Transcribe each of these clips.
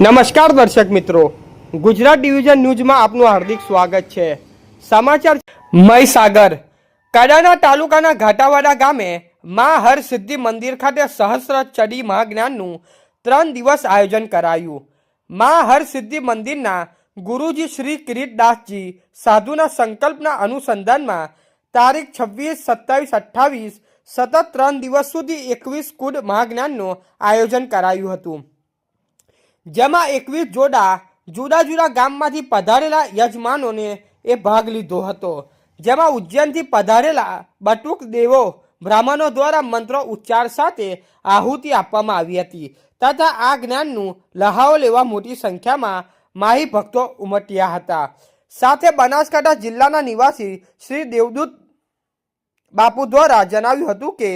નમસ્કાર દર્શક મિત્રો, ગુજરાત ડિવિઝન ન્યૂઝમાં આપનું હાર્દિક સ્વાગત છે। સમાચાર મહીસાગર કડાના તાલુકાના ઘાટાવાડા ગામે મા હરસિદ્ધિ મંદિર ખાતે સહસ્ત્ર ચડી મહાજ્ઞાનનું 3 દિવસ આયોજન કરાયું। મા હરસિદ્ધિ મંદિરના ગુરુજી શ્રી કિરીટદાસજી સાધુના સંકલ્પના અનુસંધાનમાં તારીખ 26, 27, 28 સતત 3 દિવસ સુધી 21 કુડ મહાજ્ઞાનનું આયોજન કરાયું હતું, જેમાં 21 જોડા જુદા જુદા ગામમાંથી પધારેલા યજમાનોને એ ભાગ લીધો હતો, જેમાં ઉજ્જૈનથી પધારેલા બટુક દેવો બ્રાહ્મણો દ્વારા મંત્રો ઉચ્ચાર સાથે આહુતિ આપવામાં આવી હતી તથા આ જ્ઞાનનું લહાવો લેવા મોટી સંખ્યામાં માહી ભક્તો ઉમટ્યા હતા। સાથે બનાસકાંઠા જિલ્લાના નિવાસી શ્રી દેવદૂત બાપુ દ્વારા જણાવ્યું હતું કે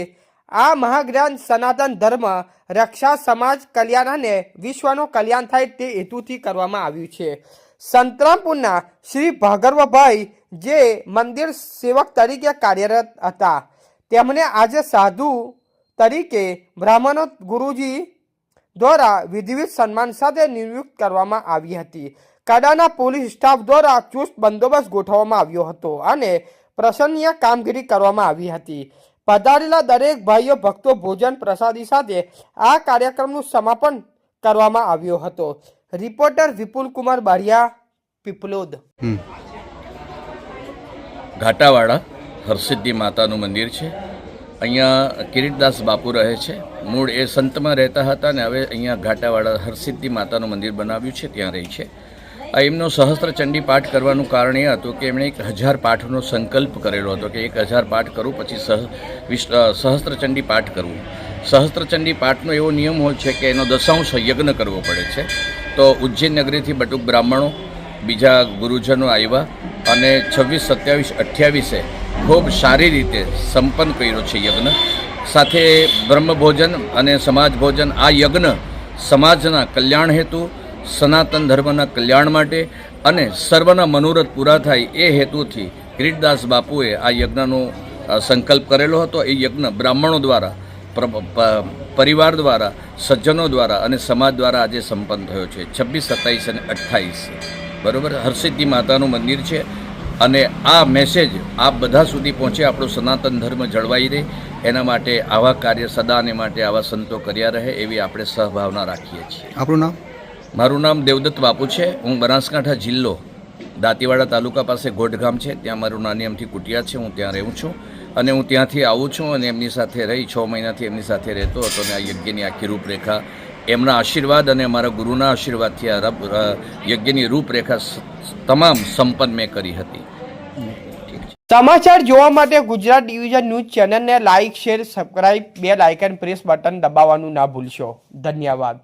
આ મહાજ્ઞાન સનાતન ધર્મ રક્ષા, સમાજ કલ્યાણ અને વિશ્વનું કલ્યાણ થાય તે હેતુથી કરવામાં આવ્યું છે। સંતરામપુરના શ્રી ભાર્ગવભાઈ જે મંદિર સેવક તરીકે કાર્યરત હતા, તેમણે આજે સાધુ તરીકે બ્રાહ્મણો ગુરુજી દ્વારા વિધિવત સન્માન સાથે નિયુક્ત કરવામાં આવી હતી। કડાના પોલીસ સ્ટાફ દ્વારા ચુસ્ત બંદોબસ્ત ગોઠવવામાં આવ્યો હતો અને પ્રશંસનીય કામગીરી કરવામાં આવી હતી। પધારેલા દરેક ભાઈઓ ભક્તો ભોજન પ્રસાદી સાથે આ કાર્યક્રમનું સમાપન કરવામાં આવ્યો હતો। રિપોર્ટર વિપુલ કુમાર બારિયા, પીપલોદ। ઘાટાવાડા હરસિદ્ધિ માતાનું મંદિર છે। અહીંયા કિરીટદાસ બાપુ રહે છે। મૂળ એ સંતમાં રહેતા હતા ને હવે અહીંયા ઘાટાવાડા હરસિદ્ધિ માતાનું મંદિર બનાવ્યું છે, ત્યાં રહી છે। આ એમનો સહસ્ત્ર ચંડી પાઠ કરવાનું કારણ એ હતું કે એમણે 1000 પાઠનો સંકલ્પ કરેલો હતો કે 1000 પાઠ કરું પછી સહસ્ત્ર ચંડી પાઠ કરવું। સહસ્ત્ર ચંડી પાઠનો એવો નિયમ હોય છે કે એનો દશાંશ યજ્ઞ કરવો પડે છે। તો ઉજ્જૈન નગરીથી બટુક બ્રાહ્મણો બીજા ગુરુજનો આવ્યા અને 26, 27, 28 ખૂબ સારી રીતે સંપન્ન કર્યો છે યજ્ઞ। સાથે બ્રહ્મભોજન અને સમાજ ભોજન। આ યજ્ઞ સમાજના કલ્યાણ હેતુ, સનાતન ધર્મના કલ્યાણ માટે અને સર્વના મનોરથ પૂરા થાય એ હેતુથી કિરીટદાસ બાપુએ આ યજ્ઞનો સંકલ્પ કરેલો હતો। એ યજ્ઞ બ્રાહ્મણો દ્વારા, પરિવાર દ્વારા, સજ્જનો દ્વારા અને સમાજ દ્વારા આજે સંપન્ન થયો છે। 26, 27 અને 28 બરાબર હરસિદ્ધિ માતાનું મંદિર છે અને આ મેસેજ આપ બધા સુધી પહોંચે, આપણો સનાતન ધર્મ જળવાઈ રહે એના માટે આવા કાર્ય સદાને માટે આવા સંતો કર્યા રહે એવી આપણે સહભાવના રાખીએ છીએ। આપણું નામ? મારું નામ દેવદત્ત બાપુ છે। હું બનાસકાંઠા જિલ્લો દાંતીવાડા તાલુકા પાસે ગોઢ ગામ છે, ત્યાં મારું નાની અમથી કુટિયા છે, હું ત્યાં રહું છું અને હું ત્યાંથી આવું છું અને એમની સાથે રહી 6 મહિનાથી એમની સાથે રહેતો હતો અને આ યજ્ઞની આખી રૂપરેખા એમના આશીર્વાદ અને અમારા ગુરુના આશીર્વાદથી આ યજ્ઞની રૂપરેખા તમામ સંપન્ન મેં કરી હતી। સમાચાર જોવા માટે ગુજરાત ડિવિઝન ન્યૂઝ ચેનલને like, share, subscribe, bell icon press button દબાવવાનું ના ભૂલશો। ધન્યવાદ।